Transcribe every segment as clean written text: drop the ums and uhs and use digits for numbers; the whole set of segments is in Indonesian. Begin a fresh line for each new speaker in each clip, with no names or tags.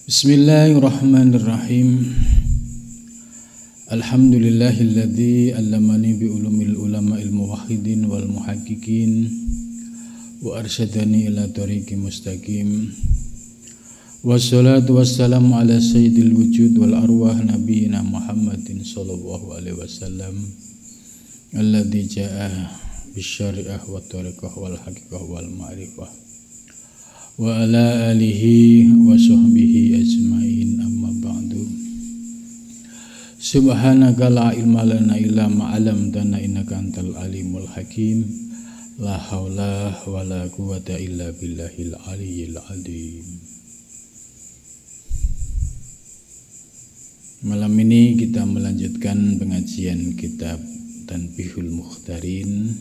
Bismillahirrahmanirrahim. Alhamdulillahilladzi allamani bi ulumil ulama'il muwahhidin wal muhaqqiqin wa arsyadani ila tariqi mustaqim. Wassalatu wassalamu ala sayyidil wujud wal arwah nabiyina Muhammadin sallallahu alaihi wasallam alladzi jaa'a bisyari'ah wa tariqah wal haqiqah wal ma'rifah wa ala alihi wa sahbihi ajmain, amma ba'du. Subhanaka la ilma lana illa ma 'allamtana innaka antal alimul hakim. La haula wa la quwwata illa billahil aliyyil azim. Malam ini kita melanjutkan pengajian kitab Tanbihul Mukhtarin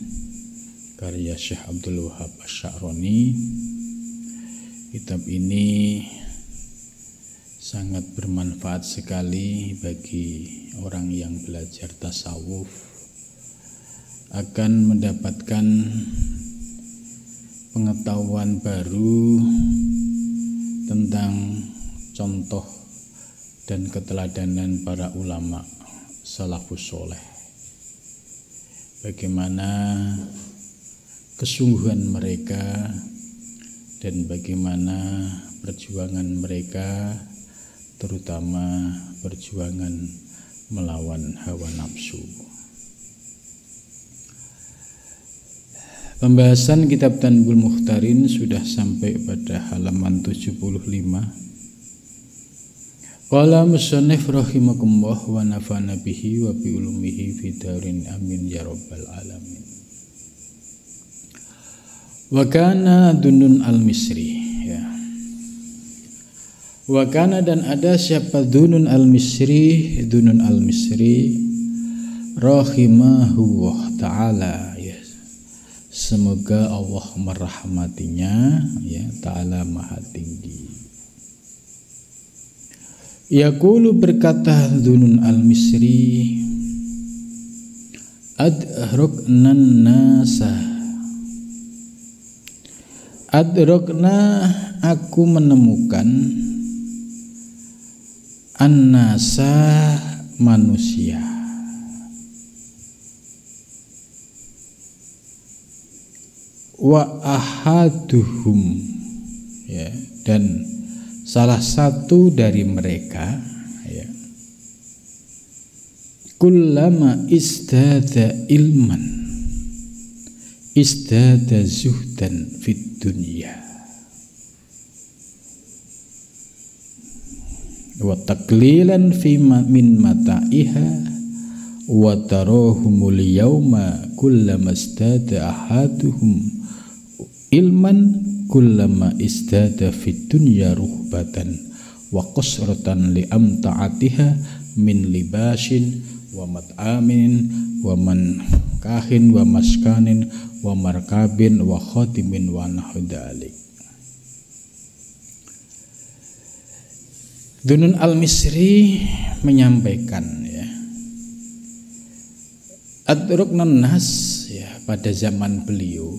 karya Syekh Abdul Wahab Asy-Sya'rani. Kitab ini sangat bermanfaat sekali bagi orang yang belajar tasawuf, akan mendapatkan pengetahuan baru tentang contoh dan keteladanan para ulama salafus soleh. Bagaimana kesungguhan mereka dan bagaimana perjuangan mereka, terutama perjuangan melawan hawa nafsu. Pembahasan kitab Tanbihul Mukhtarin sudah sampai pada halaman 75. Qala musannif rahimakumullah wa nafa'ana bihi wa bi ulumihi fid darin amin ya rabbal alamin. Wa kana Dunun al-Misri, ya. Wa kana, dan ada siapa Dunun al-Misri, Dunun al-Misri rahimahullah ta'ala, ya. Semoga Allah merahmatinya, ya, ta'ala maha tinggi. Yaqulu, berkata Dunun al-Misri, adroknan nasa, adrokna, aku menemukan an-nasa, manusia, wa ahaduhum, ya, dan salah satu dari mereka, ya, kullama istada ilman istada zuhdan fid dunya wa taqlilan fi min mata'iha wa tarahumul yawma kullama istada ahaduhum ilman kullama istada fid dunya ruhbatan wa qasratan li amta'atiha min libasin wa mat'amin wa man kahin wa maskanin wa markabin wa khatimin wa nahudalik. Dunun al-Misri menyampaikan, ya, adroknan nas, ya, pada zaman beliau.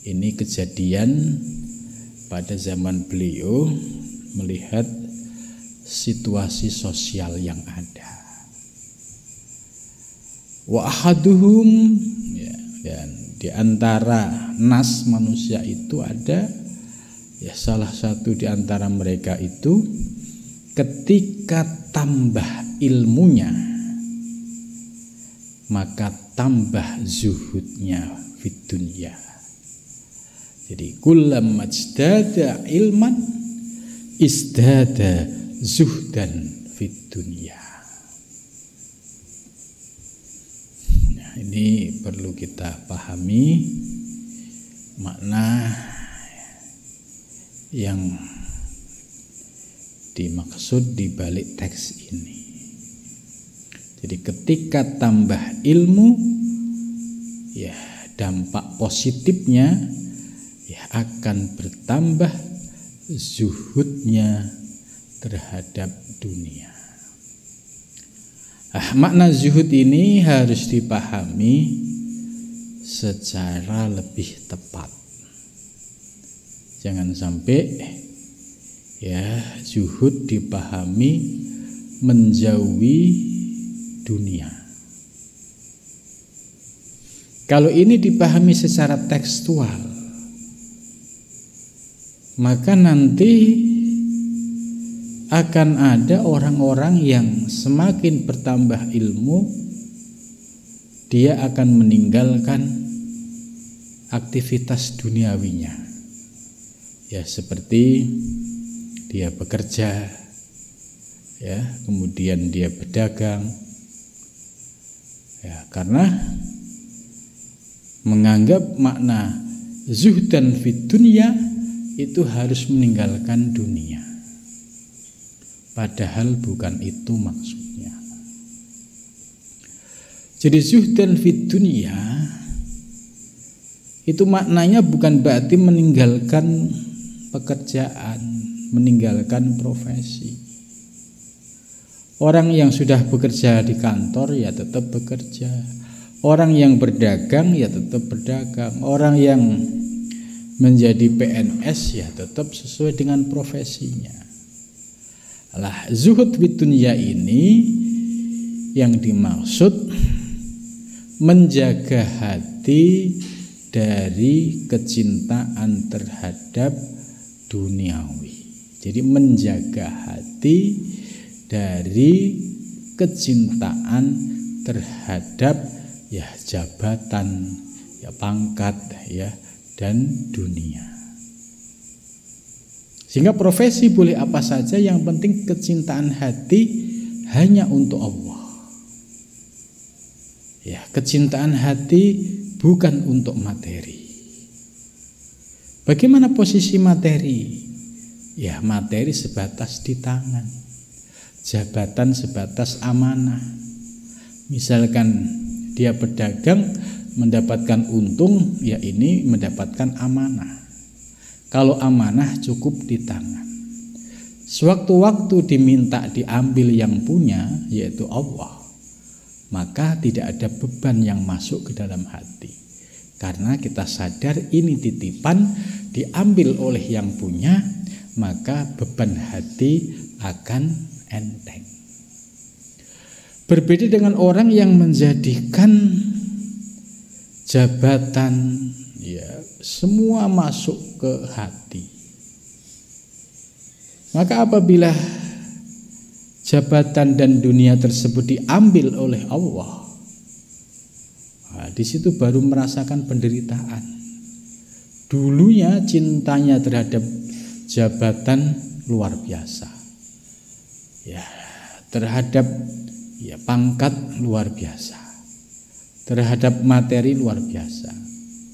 Ini kejadian pada zaman beliau melihat situasi sosial yang ada. Wa ahaduhum, ya, dan di antara nas manusia itu ada, ya, salah satu di antara mereka itu ketika tambah ilmunya maka tambah zuhudnya fid dunya. Jadi kullamma istada ilman istada zuhdan fid dunya. Ini perlu kita pahami makna yang dimaksud di balik teks ini. Jadi ketika tambah ilmu, ya, dampak positifnya, ya, akan bertambah zuhudnya terhadap dunia. Makna zuhud ini harus dipahami secara lebih tepat. Jangan sampai Ya, zuhud dipahami menjauhi dunia. Kalau ini dipahami secara tekstual, maka nanti akan ada orang-orang yang semakin bertambah ilmu, dia akan meninggalkan aktivitas duniawinya. Ya, seperti dia bekerja, ya, kemudian dia berdagang, ya, karena menganggap makna zuhdan fid dunya itu harus meninggalkan dunia. Padahal bukan itu maksudnya. Jadi zuhdan fid dunya itu maknanya bukan berarti meninggalkan pekerjaan, meninggalkan profesi. Orang yang sudah bekerja di kantor ya tetap bekerja. Orang yang berdagang ya tetap berdagang. Orang yang menjadi PNS ya tetap sesuai dengan profesinya. Lah, zuhud fid dunya ini yang dimaksud menjaga hati dari kecintaan terhadap duniawi. Jadi menjaga hati dari kecintaan terhadap ya jabatan, ya pangkat, ya dan dunia. Sehingga profesi boleh apa saja, yang penting kecintaan hati hanya untuk Allah. Ya, kecintaan hati bukan untuk materi. Bagaimana posisi materi? Ya, materi sebatas di tangan. Jabatan sebatas amanah. Misalkan dia berdagang mendapatkan untung, ya ini mendapatkan amanah. Kalau amanah cukup di tangan. Sewaktu-waktu diminta diambil yang punya, yaitu Allah, maka tidak ada beban yang masuk ke dalam hati. Karena kita sadar ini titipan diambil oleh yang punya, maka beban hati akan enteng. Berbeda dengan orang yang menjadikan jabatan, ya semua masuk ke hati. Maka apabila jabatan dan dunia tersebut diambil oleh Allah, nah, di situ baru merasakan penderitaan. Dulunya cintanya terhadap jabatan luar biasa, ya, terhadap ya pangkat luar biasa, terhadap materi luar biasa.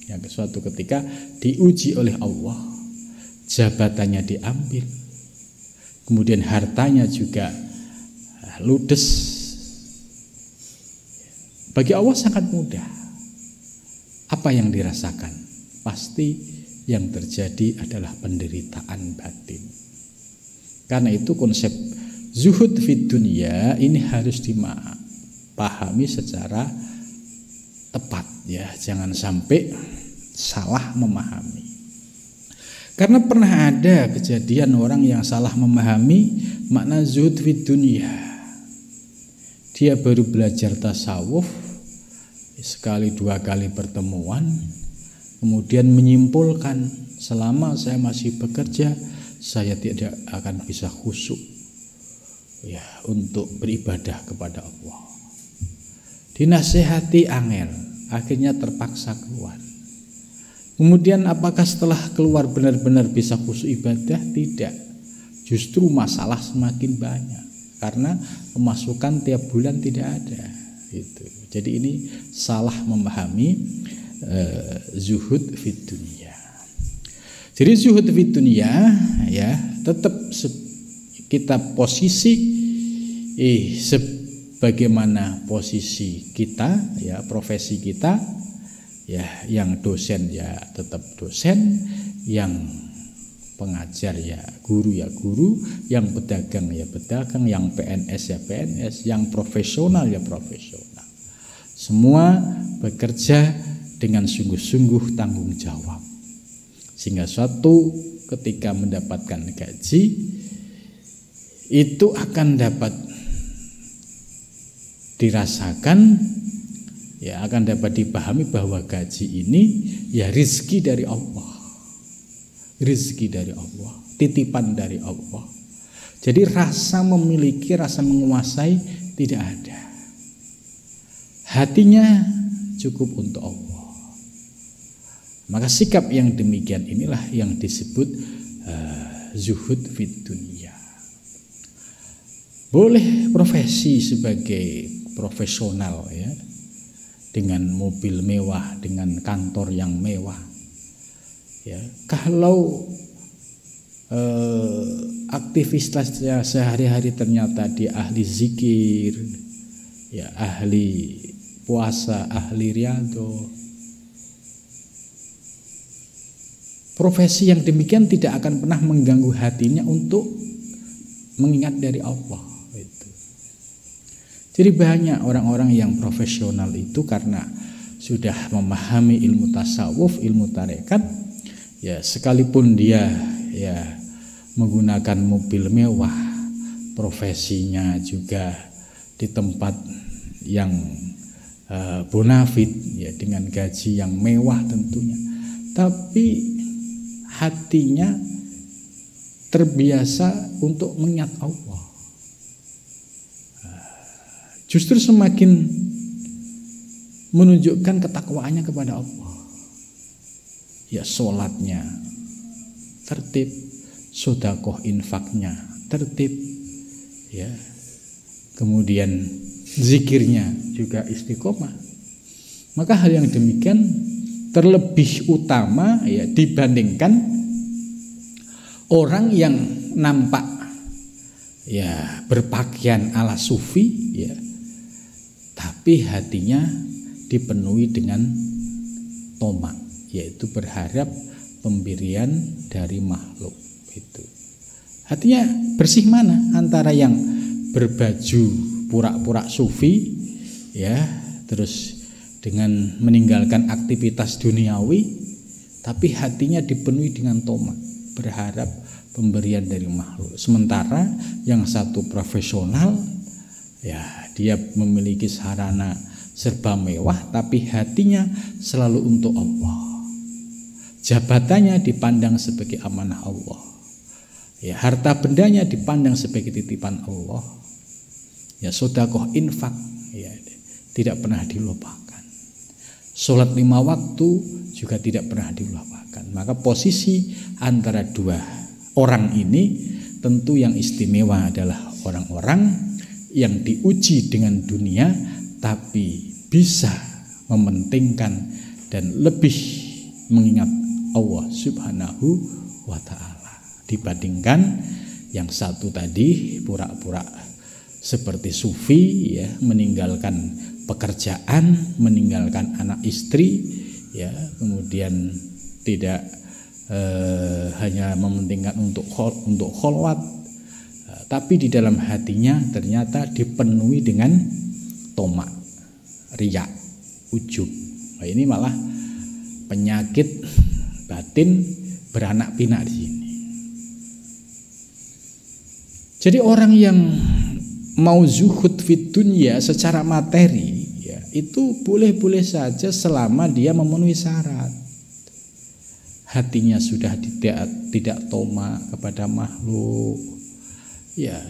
Yang suatu ketika diuji oleh Allah, jabatannya diambil, kemudian hartanya juga ludes. Bagi Allah sangat mudah. Apa yang dirasakan? Pasti yang terjadi adalah penderitaan batin. Karena itu konsep zuhud fid dunya ini harus dipahami secara tepat, ya, jangan sampai salah memahami. Karena pernah ada kejadian orang yang salah memahami makna zuhud fid dunya. Dia baru belajar tasawuf, sekali dua kali pertemuan, kemudian menyimpulkan, selama saya masih bekerja, saya tidak akan bisa khusyuk, ya, untuk beribadah kepada Allah. Dinasihati angel, akhirnya terpaksa keluar. Kemudian apakah setelah keluar benar-benar bisa khusyuk ibadah? Tidak. Justru masalah semakin banyak karena pemasukan tiap bulan tidak ada. Gitu. Jadi ini salah memahami zuhud fid dunya. Jadi zuhud fid dunya, ya, tetap kita posisi sebagaimana posisi kita, ya, profesi kita, ya, yang dosen ya tetap dosen, yang pengajar ya guru, yang pedagang ya pedagang, yang PNS ya PNS, yang profesional ya profesional. Semua bekerja dengan sungguh-sungguh tanggung jawab. Sehingga suatu ketika mendapatkan gaji itu akan dapat dirasakan, ya akan dapat dipahami bahwa gaji ini ya rizki dari Allah. Rizki dari Allah, titipan dari Allah. Jadi rasa memiliki, rasa menguasai tidak ada. Hatinya cukup untuk Allah. Maka sikap yang demikian inilah yang disebut zuhud fid dunya. Boleh profesi sebagai profesional ya, dengan mobil mewah, dengan kantor yang mewah. Ya, kalau aktivitasnya sehari-hari ternyata dia ahli zikir, ya ahli puasa, ahli riyadhah. Profesi yang demikian tidak akan pernah mengganggu hatinya untuk mengingat dari Allah. Jadi banyak orang-orang yang profesional itu karena sudah memahami ilmu tasawuf, ilmu tarekat, ya sekalipun dia ya menggunakan mobil mewah, profesinya juga di tempat yang bonafit, ya dengan gaji yang mewah tentunya, tapi hatinya terbiasa untuk mengingat Allah. Justru semakin menunjukkan ketakwaannya kepada Allah. Ya sholatnya tertib, sedekah infaknya tertib, ya kemudian zikirnya juga istiqomah. Maka hal yang demikian terlebih utama ya dibandingkan orang yang nampak ya berpakaian ala sufi ya, tapi hatinya dipenuhi dengan tomak, yaitu berharap pemberian dari makhluk. Itu hatinya bersih mana antara yang berbaju pura-pura sufi ya, terus dengan meninggalkan aktivitas duniawi, tapi hatinya dipenuhi dengan tomak, berharap pemberian dari makhluk. Sementara yang satu profesional, ya dia memiliki sarana serba mewah, tapi hatinya selalu untuk Allah. Jabatannya dipandang sebagai amanah Allah. Ya, harta bendanya dipandang sebagai titipan Allah. Ya, sedekah infak ya tidak pernah dilupakan. Sholat 5 waktu juga tidak pernah dilupakan. Maka posisi antara dua orang ini tentu yang istimewa adalah orang-orang yang diuji dengan dunia tapi bisa mementingkan dan lebih mengingat Allah Subhanahu wa ta'ala dibandingkan yang satu tadi pura-pura seperti sufi ya, meninggalkan pekerjaan, meninggalkan anak istri ya, kemudian tidak hanya mementingkan untuk kholwat, tapi di dalam hatinya ternyata dipenuhi dengan tomak, riya, ujub. Nah, ini malah penyakit batin beranak pinak di sini. Jadi orang yang mau zuhud fid dunya secara materi ya, itu boleh-boleh saja selama dia memenuhi syarat. Hatinya sudah tidak tomak kepada makhluk. Ya,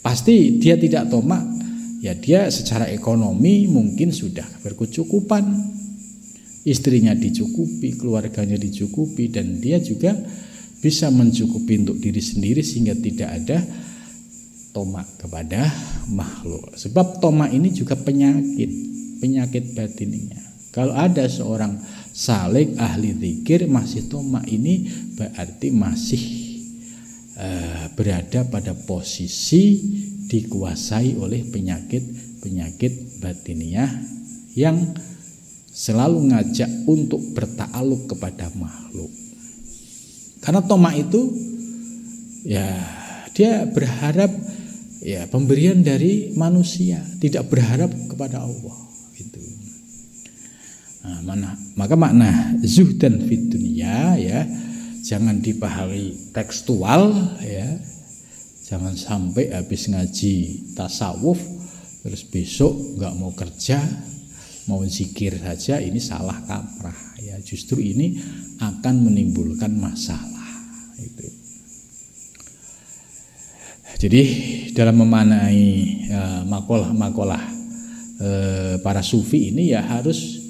pasti dia tidak tomak. Ya, dia secara ekonomi mungkin sudah berkecukupan. Istrinya dicukupi, keluarganya dicukupi, dan dia juga bisa mencukupi untuk diri sendiri sehingga tidak ada tomak kepada makhluk. Sebab tomak ini juga penyakit batinnya. Kalau ada seorang salik ahli zikir masih tomak, ini berarti masih berada pada posisi dikuasai oleh penyakit batiniah yang selalu ngajak untuk bertakluk kepada makhluk. Karena tomak itu ya dia berharap ya pemberian dari manusia, tidak berharap kepada Allah. Gitu. Nah, maka makna zuhdan fid dunya ya, jangan dipahami tekstual ya. Jangan sampai habis ngaji tasawuf terus besok nggak mau kerja, mau zikir saja, ini salah kaprah ya. Justru ini akan menimbulkan masalah itu. Jadi dalam memaknai makalah para sufi ini ya harus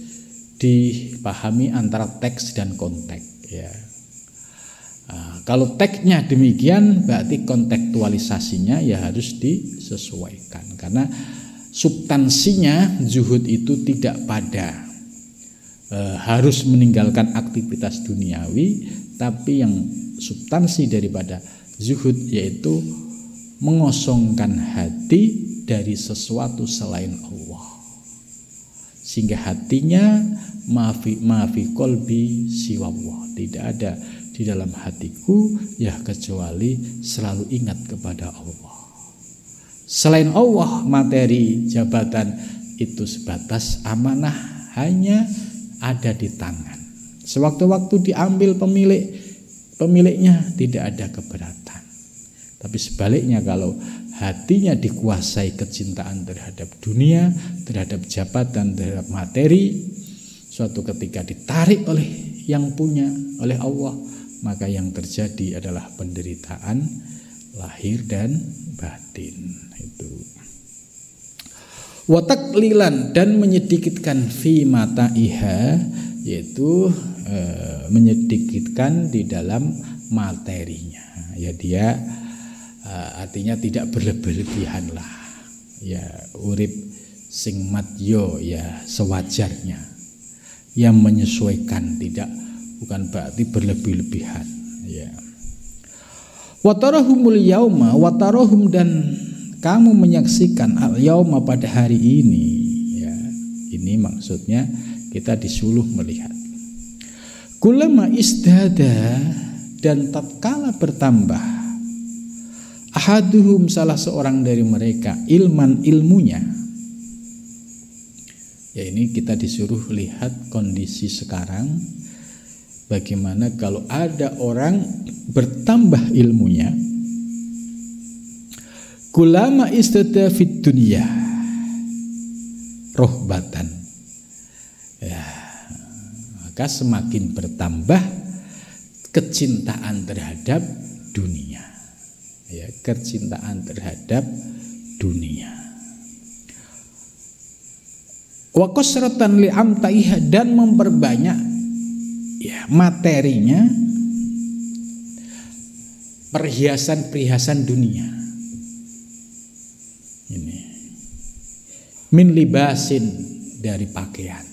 dipahami antara teks dan konteks ya. Kalau teksnya demikian berarti kontekstualisasinya ya harus disesuaikan, karena substansinya zuhud itu tidak pada harus meninggalkan aktivitas duniawi, tapi yang substansi daripada zuhud yaitu mengosongkan hati dari sesuatu selain Allah, sehingga hatinya maafi kolbi siwallah, tidak ada di dalam hatiku ya kecuali selalu ingat kepada Allah. Selain Allah, materi, jabatan itu sebatas amanah, hanya ada di tangan. Sewaktu-waktu diambil pemiliknya tidak ada keberatan. Tapi sebaliknya kalau hatinya dikuasai kecintaan terhadap dunia, terhadap jabatan, terhadap materi, suatu ketika ditarik oleh yang punya, oleh Allah, maka yang terjadi adalah penderitaan lahir dan batin itu. Wataklilan, dan menyedikitkan fi mata iha, yaitu menyedikitkan di dalam materinya ya. Dia artinya tidak berlebihan lah ya, urip sing matyo ya sewajarnya, yang menyesuaikan, tidak, bukan berarti berlebih-lebihan ya. Watarahumul yauma, watarahum, dan kamu menyaksikan al yauma pada hari ini ya. Ini maksudnya kita disuruh melihat. Kulama isdada, dan tatkala bertambah, ahaduhum, salah seorang dari mereka, ilman, ilmunya. Ya, ini kita disuruh lihat kondisi sekarang. Bagaimana kalau ada orang bertambah ilmunya, kulama istada fid dunya rohbatan ya, maka semakin bertambah kecintaan terhadap dunia ya, kecintaan terhadap dunia. Wa qasratan li amtaiha, dan memperbanyak ya materinya, perhiasan-perhiasan dunia ini, min libasin, dari pakaian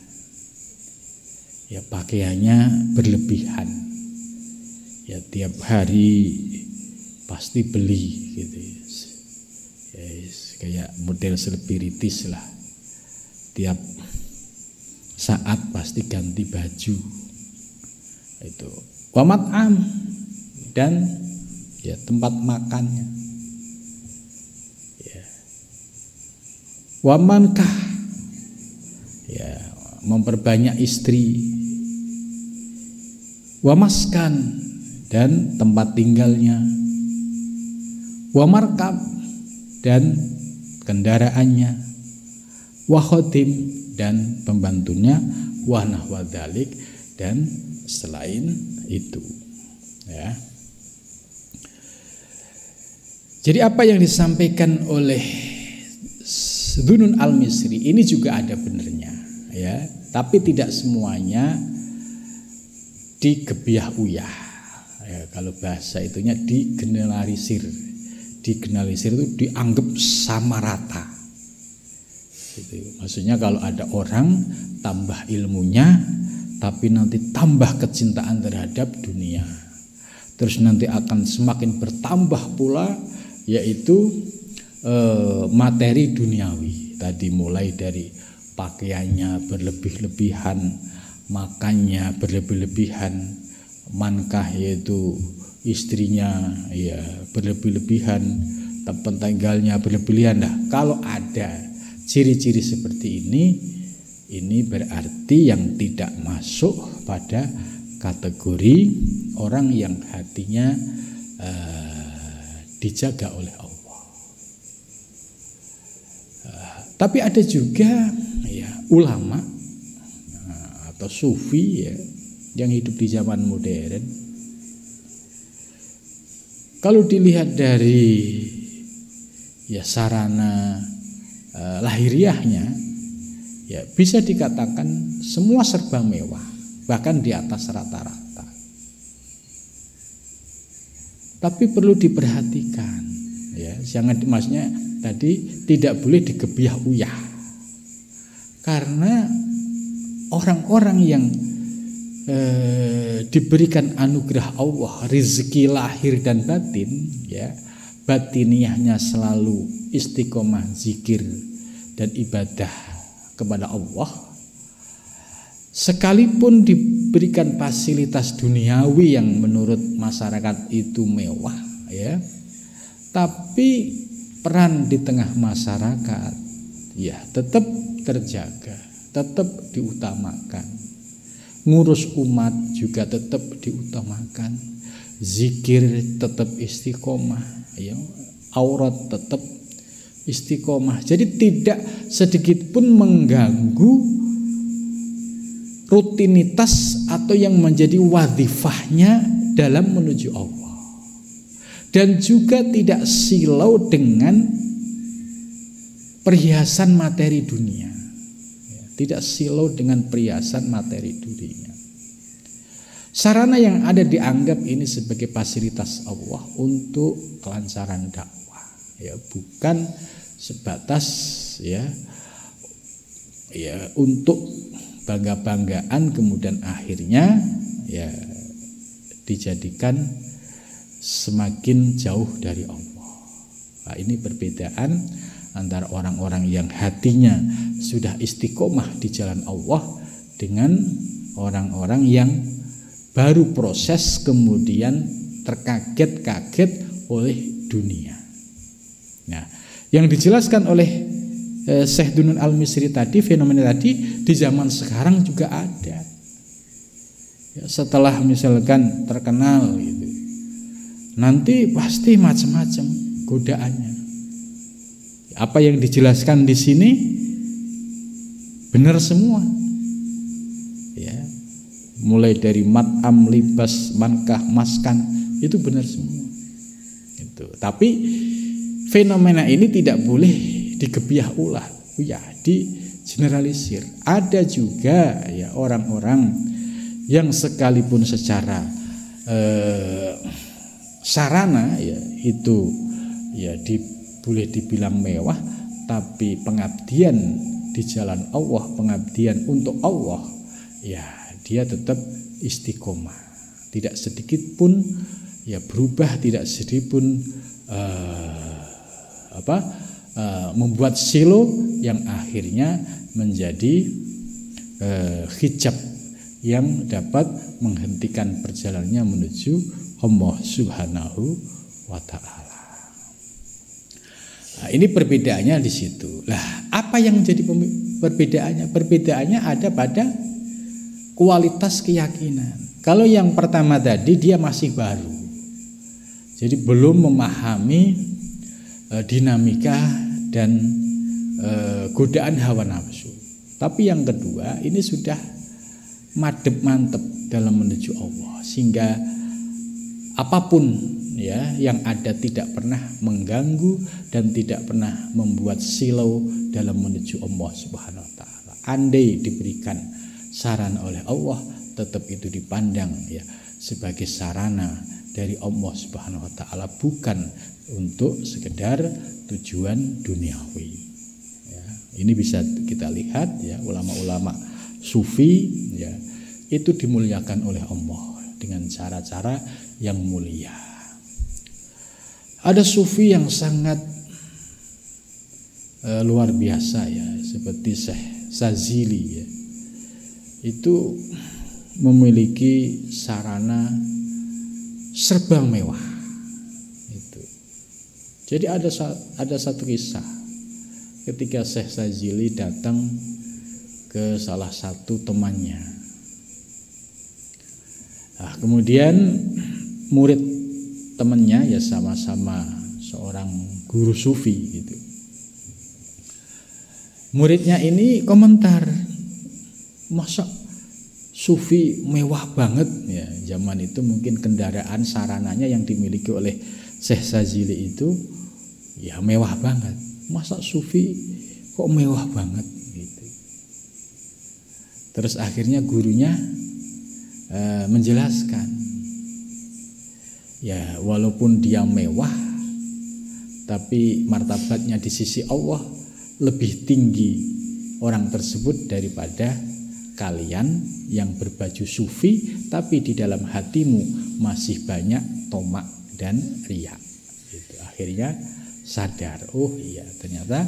ya, pakaiannya berlebihan ya, tiap hari pasti beli gitu ya, kayak model selebritis lah, tiap saat pasti ganti baju itu. Wamat'am, dan ya tempat makannya ya. Wamankah, ya memperbanyak istri. Wamaskan, dan tempat tinggalnya. Wamarkab, dan kendaraannya. Wakhotim, dan pembantunya. Wanahwadalik, dan selain itu ya. Jadi apa yang disampaikan oleh Dunun al-Misri ini juga ada benernya ya, tapi tidak semuanya digebiah-uyah ya. Kalau bahasa itunya digeneralisir. Digeneralisir itu dianggap sama rata gitu. Maksudnya kalau ada orang tambah ilmunya tapi nanti tambah kecintaan terhadap dunia, terus nanti akan semakin bertambah pula yaitu materi duniawi tadi, mulai dari pakaiannya berlebih-lebihan, makannya berlebih-lebihan, mankah yaitu istrinya ya berlebih-lebihan, tempat tinggalnya berlebih-lebihan. Nah, kalau ada ciri-ciri seperti ini berarti yang tidak masuk pada kategori orang yang hatinya dijaga oleh Allah. Tapi ada juga ya ulama atau sufi ya yang hidup di zaman modern. Kalau dilihat dari ya sarana lahiriahnya, ya bisa dikatakan semua serba mewah, bahkan di atas rata-rata. Tapi perlu diperhatikan, ya, jangan maksudnya tadi tidak boleh digebiah uyah, karena orang-orang yang diberikan anugerah Allah, rezeki lahir dan batin, ya, batiniahnya selalu istiqomah zikir dan ibadah kepada Allah, sekalipun diberikan fasilitas duniawi yang menurut masyarakat itu mewah, ya, tapi peran di tengah masyarakat ya tetap terjaga, tetap diutamakan. Ngurus umat juga tetap diutamakan, zikir tetap istiqomah, ya, aurat tetap istiqomah. Jadi tidak sedikit pun mengganggu rutinitas atau yang menjadi wadhifahnya dalam menuju Allah, dan juga tidak silau dengan perhiasan materi dunia, tidak silau dengan perhiasan materi dunia. Sarana yang ada dianggap ini sebagai fasilitas Allah untuk kelancaran dakwah, ya, bukan sebatas ya untuk bangga-banggaan kemudian akhirnya ya dijadikan semakin jauh dari Allah. Nah, ini perbedaan antara orang-orang yang hatinya sudah istiqomah di jalan Allah dengan orang-orang yang baru proses kemudian terkaget-kaget oleh dunia. Nah, yang dijelaskan oleh Syekh Dunun Al-Misri tadi, fenomena tadi di zaman sekarang juga ada. Ya, setelah misalkan terkenal gitu, nanti pasti macam-macam godaannya. Apa yang dijelaskan di sini benar semua, ya, mulai dari mat'am, libas, mankah, maskan, itu benar semua. Itu. Tapi fenomena ini tidak boleh digebiah ulah, ya, digeneralisir. Ada juga ya orang-orang yang sekalipun secara sarana ya itu ya boleh dibilang mewah, tapi pengabdian di jalan Allah, pengabdian untuk Allah, ya dia tetap istiqomah, tidak sedikit pun ya berubah, tidak sedikit pun membuat silo yang akhirnya menjadi hijab yang dapat menghentikan perjalanannya menuju Allah Subhanahu wa Ta'ala. Nah, ini perbedaannya di situ. Lah, apa yang menjadi perbedaannya? Perbedaannya ada pada kualitas keyakinan. Kalau yang pertama tadi dia masih baru, jadi belum memahami dinamika dan godaan hawa nafsu. Tapi yang kedua ini sudah madep mantep dalam menuju Allah, sehingga apapun ya yang ada tidak pernah mengganggu dan tidak pernah membuat silau dalam menuju Allah Subhanahu wa Ta'ala. Andai diberikan sarana oleh Allah, tetap itu dipandang ya sebagai sarana dari Allah Subhanahu wa Ta'ala, bukan untuk sekedar tujuan duniawi. Ya, ini bisa kita lihat ya, ulama-ulama sufi ya itu dimuliakan oleh Allah dengan cara-cara yang mulia. Ada sufi yang sangat luar biasa ya, seperti Syekh Sazili ya. Itu memiliki sarana serba mewah. Itu. Jadi ada satu kisah ketika Syekh Sazili datang ke salah satu temannya. Nah, kemudian murid temannya ya sama-sama seorang guru sufi gitu. Muridnya ini komentar, masa sufi mewah banget ya. Zaman itu mungkin kendaraan sarananya yang dimiliki oleh Syekh Sazili itu ya mewah banget. Masa sufi kok mewah banget gitu. Terus akhirnya gurunya menjelaskan, ya walaupun dia mewah, tapi martabatnya di sisi Allah lebih tinggi orang tersebut daripada kalian yang berbaju sufi tapi di dalam hatimu masih banyak tomak dan riya. Gitu. Akhirnya sadar, oh iya ternyata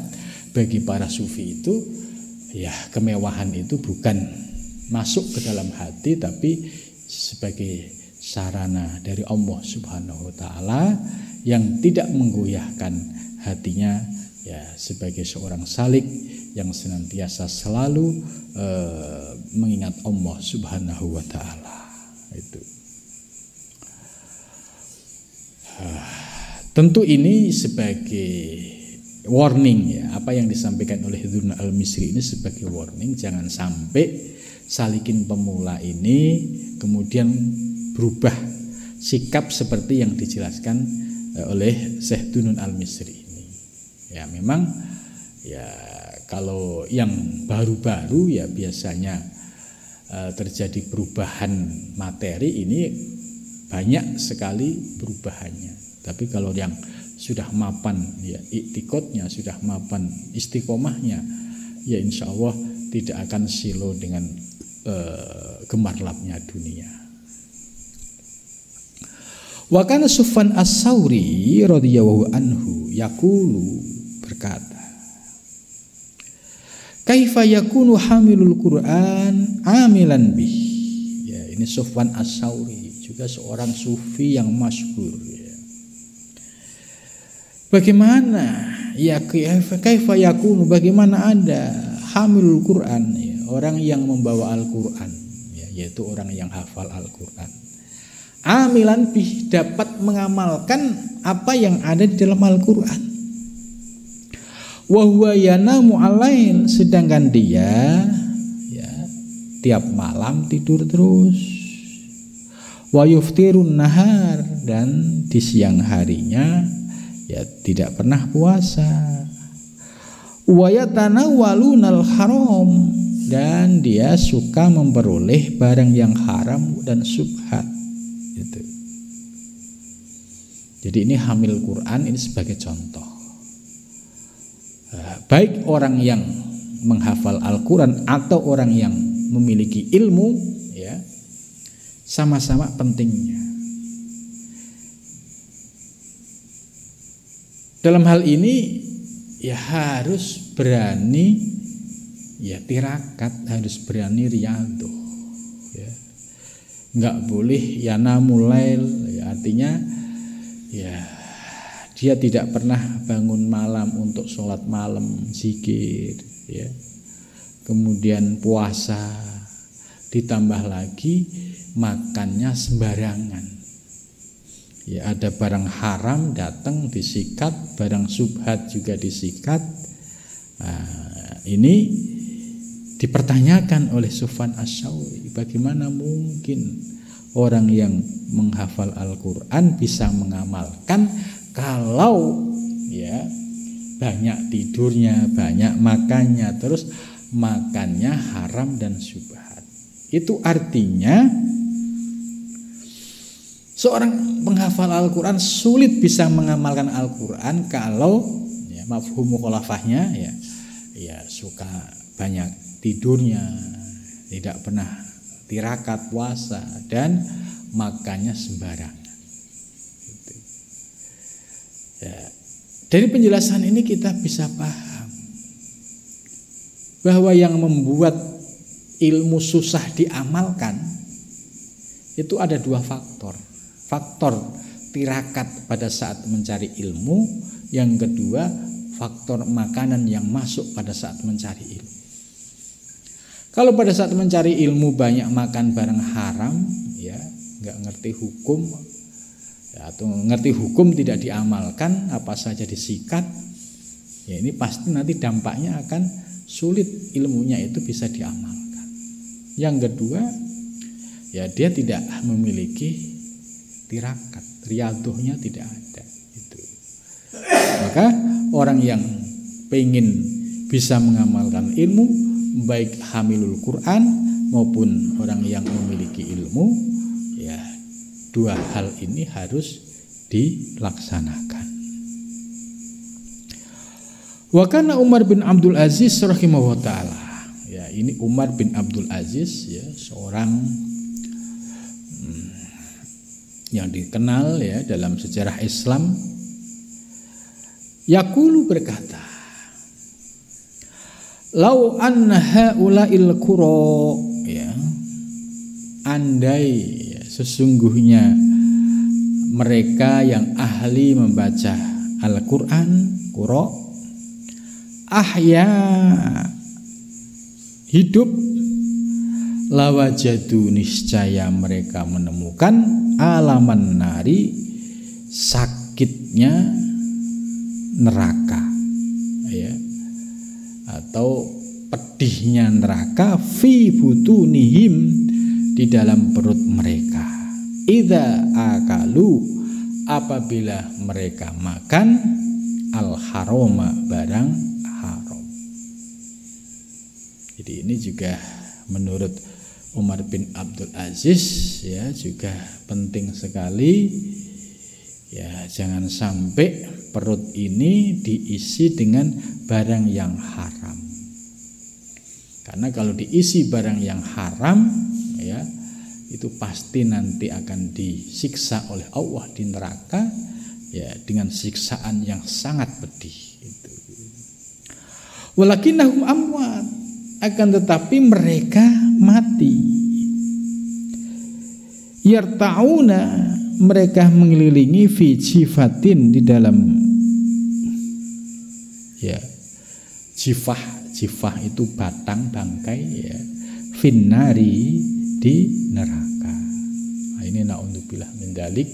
bagi para sufi itu ya kemewahan itu bukan masuk ke dalam hati tapi sebagai sarana dari Allah Subhanahu wa taala yang tidak menggoyahkan hatinya, ya sebagai seorang salik yang senantiasa selalu mengingat Allah Subhanahu wa taala. Itu. Tentu ini sebagai warning ya, apa yang disampaikan oleh Dzunun al-Misri ini sebagai warning, jangan sampai salikin pemula ini kemudian berubah sikap seperti yang dijelaskan oleh Syekh Dzunun al-Misri ini. Ya memang ya kalau yang baru-baru ya biasanya terjadi perubahan materi ini banyak sekali perubahannya. Tapi kalau yang sudah mapan ya iktikadnya, sudah mapan istiqomahnya, ya insya Allah tidak akan silo dengan gemerlapnya dunia. Wa kana Sufyan As-Tsauri radhiyallahu anhu yaqulu, berkata, kaifa yakunu hamilul Qur'an amilan bih. Ya, ini Sufyan As-Tsauri juga seorang sufi yang masyhur ya. Bagaimana ya kaifa yakunu, bagaimana ada hamilul Qur'an ya, orang yang membawa Al-Qur'an ya, yaitu orang yang hafal Al-Qur'an. Amilan bih, dapat mengamalkan apa yang ada di dalam Al-Qur'an. Wa huwa yanamu alain, sedangkan dia ya tiap malam tidur terus. Wa yuftirun nahar, dan di siang harinya ya tidak pernah puasa. Wa yatanawwalunal haram, dan dia suka memperoleh barang yang haram dan syubhat. Gitu. Jadi ini hamil Quran ini sebagai contoh. Baik orang yang menghafal Al-Quran atau orang yang memiliki ilmu ya, sama-sama pentingnya. Dalam hal ini ya harus berani ya tirakat, harus berani riyadhah ya. Enggak boleh yanamulail ya, artinya ya dia tidak pernah bangun malam untuk sholat malam, zikir ya. Kemudian puasa, ditambah lagi makannya sembarangan. Ya, ada barang haram datang disikat, barang syubhat juga disikat. Nah, ini dipertanyakan oleh Sufyan As-Tsauri, bagaimana mungkin orang yang menghafal Al-Qur'an bisa mengamalkan kalau ya banyak tidurnya, banyak makannya, terus makannya haram dan syubhat. Itu artinya seorang penghafal Al-Quran sulit bisa mengamalkan Al-Quran kalau ya, mafhum mukhalafahnya ya suka banyak tidurnya, tidak pernah tirakat puasa, dan makannya sembarangan. Gitu. Ya, dari penjelasan ini kita bisa paham bahwa yang membuat ilmu susah diamalkan itu ada dua faktor. Faktor tirakat pada saat mencari ilmu, yang kedua faktor makanan yang masuk pada saat mencari ilmu. Kalau pada saat mencari ilmu banyak makan barang haram, ya nggak ngerti hukum ya, atau ngerti hukum tidak diamalkan, apa saja disikat, ya ini pasti nanti dampaknya akan sulit ilmunya itu bisa diamalkan. Yang kedua, ya dia tidak memiliki tirakat, riadohnya tidak ada. Itu. Maka orang yang pengen bisa mengamalkan ilmu, baik hamilul Quran maupun orang yang memiliki ilmu, ya dua hal ini harus dilaksanakan. Wa kana Umar bin Abdul Aziz rahimahullah taala. Ya, ini Umar bin Abdul Aziz ya, seorang yang dikenal ya dalam sejarah Islam. Yaqulu berkata, "Lau anna haula'il qura," ya, andai ya, sesungguhnya mereka yang ahli membaca Al-Qur'an, qura, ahya, hidup, lawajadu, niscaya mereka menemukan alaman nari, sakitnya neraka, ya, atau pedihnya neraka, fi butunihim, di dalam perut mereka, idza akalu, apabila mereka makan al haroma, barang haram. Jadi ini juga menurut Umar bin Abdul Aziz ya juga penting sekali ya, jangan sampai perut ini diisi dengan barang yang haram. Karena kalau diisi barang yang haram ya, itu pasti nanti akan disiksa oleh Allah di neraka ya, dengan siksaan yang sangat pedih itu. Walakinnahum amwat, akan tetapi mereka mati. Yartauna, mereka mengelilingi fi jifatin, di dalam ya jifah itu batang bangkai ya, finnari, di neraka. Nah, ini naudzubillah min dzalik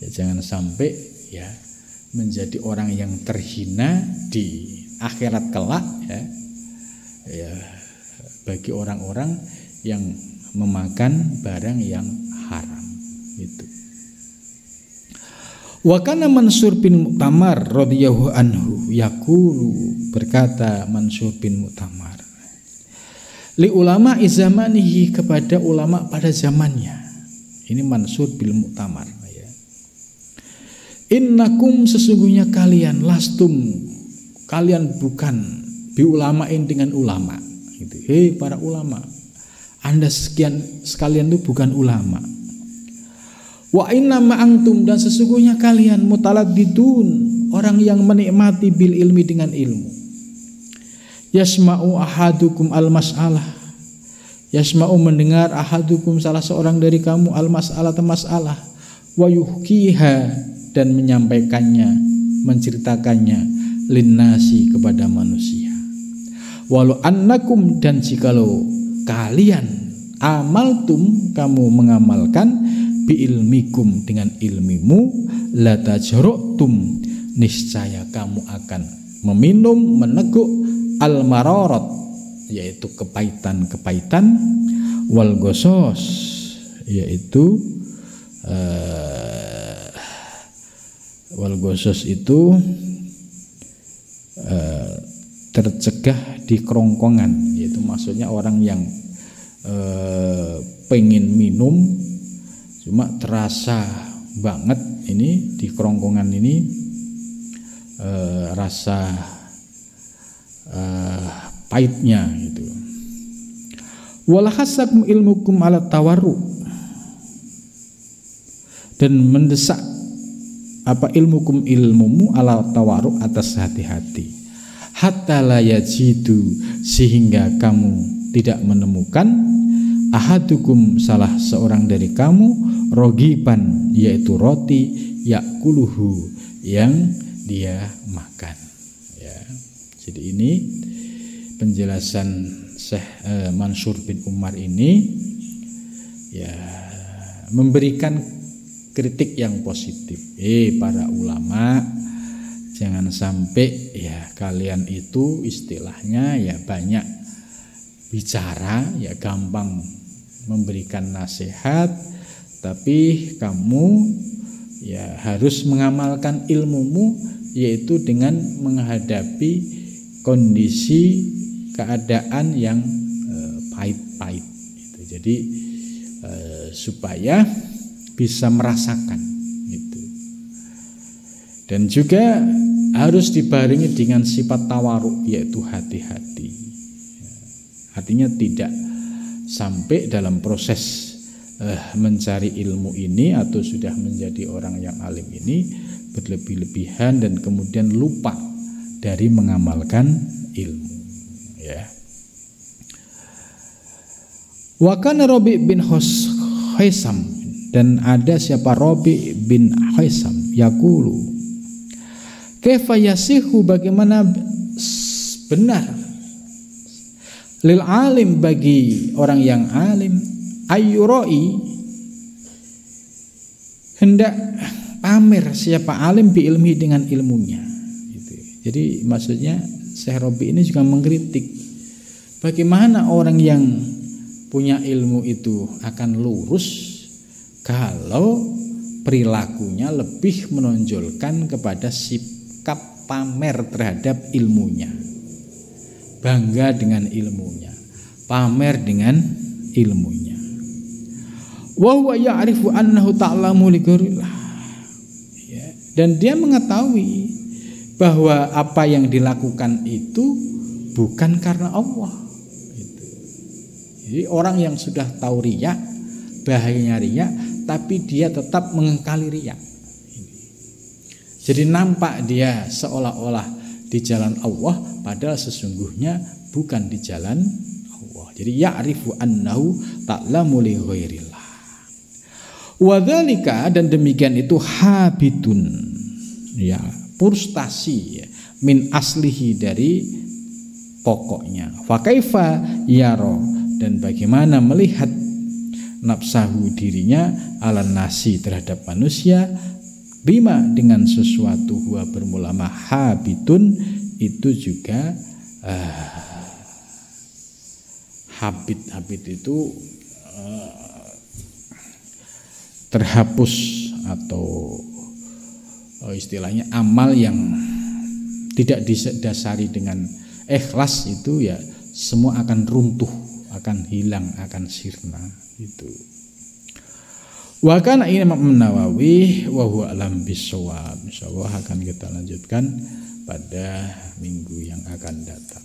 ya, jangan sampai ya menjadi orang yang terhina di akhirat kelak ya, ya bagi orang-orang yang memakan barang yang haram itu. Wa kana Mansur bin Mu'tamar radhiyallahu anhu yaqulu, berkata Mansur bin Mu'tamar, li ulama zamanihi, kepada ulama pada zamannya. Ini Mansur bin Mu'tamar ya. Innakum, sesungguhnya kalian, lastum, kalian bukan, bi ulamain, dengan ulama gitu. Hei para ulama, Anda sekalian itu bukan ulama. Wa inna ma'antum, dan sesungguhnya kalian, mutaladdidun, orang yang menikmati bil ilmi, dengan ilmu. Yasma'u ahadukum al-mas'alah, yasma'u, mendengar, ahadukum, salah seorang dari kamu, al-mas'alah, masalah, wa yuhkiha, dan menyampaikannya, menceritakannya, linnasi, kepada manusia. Walau annakum, dan jikalau kalian, amaltum, kamu mengamalkan, bi ilmikum, dengan ilmimu, la tajrutum, niscaya kamu akan meminum, meneguk, al mararat, yaitu kepahitan-kepahitan, wal gosos, yaitu wal gosos itu tercegah di kerongkongan, yaitu maksudnya orang yang pengen minum cuma terasa banget ini di kerongkongan ini rasa pahitnya gitu. Wala hasakum ilmukum ala tawarru, dan mendesak apa ilmukum, ilmumu, ala tawarru, atas hati-hati, hatta la yajidu, sehingga kamu tidak menemukan, ahadukum, salah seorang dari kamu, rogiban, yaitu roti, yakuluhu, yang dia makan ya. Jadi ini penjelasan Syekh Mansur bin Umar ini ya memberikan kritik yang positif. Para ulama, jangan sampai ya kalian itu istilahnya ya banyak bicara, ya gampang memberikan nasihat, tapi kamu ya harus mengamalkan ilmumu, yaitu dengan menghadapi kondisi keadaan yang pahit-pahit gitu. Jadi supaya bisa merasakan gitu. Dan juga harus dibarengi dengan sifat tawaruk, yaitu hati-hati. Artinya tidak sampai dalam proses mencari ilmu ini atau sudah menjadi orang yang alim ini berlebih-lebihan dan kemudian lupa dari mengamalkan ilmu, ya. Wa kana Rabi bin Khaisam, dan ada siapa Rabi bin Khaisam yaqulu, kaifa yasihu, bagaimana benar lil alim, bagi orang yang alim, ayyuroi, hendak pamer siapa alim bi ilmi, dengan ilmunya gitu. Jadi maksudnya Syekh Rabi ini juga mengkritik bagaimana orang yang punya ilmu itu akan lurus kalau perilakunya lebih menonjolkan kepada sikap pamer terhadap ilmunya, bangga dengan ilmunya, pamer dengan ilmunya. Wa huwa ya'rifu annahu ta'lamu li ghairillah, ya, dan dia mengetahui bahwa apa yang dilakukan itu bukan karena Allah gitu. Jadi orang yang sudah tahu riya, bahayanya riya, tapi dia tetap mengengkali riya. Jadi nampak dia seolah-olah di jalan Allah, padahal sesungguhnya bukan di jalan Allah. Jadi ya'rifu annahu ta'lamu li ghairillah. Wa dzalika, dan demikian itu habitun, ya, frustasi, ya, min aslihi, dari pokoknya. Fa kaifa yaro, dan bagaimana melihat nafsahu, dirinya, ala nasi, terhadap manusia, bima, dengan sesuatu, huwa bermula habitun, itu juga habit itu terhapus, atau istilahnya amal yang tidak didasari dengan ikhlas itu ya semua akan runtuh, akan hilang, akan sirna itu. Wa kana Imam Nawawi wa huwa alam bisawab. Insyaallah akan kita lanjutkan pada minggu yang akan datang.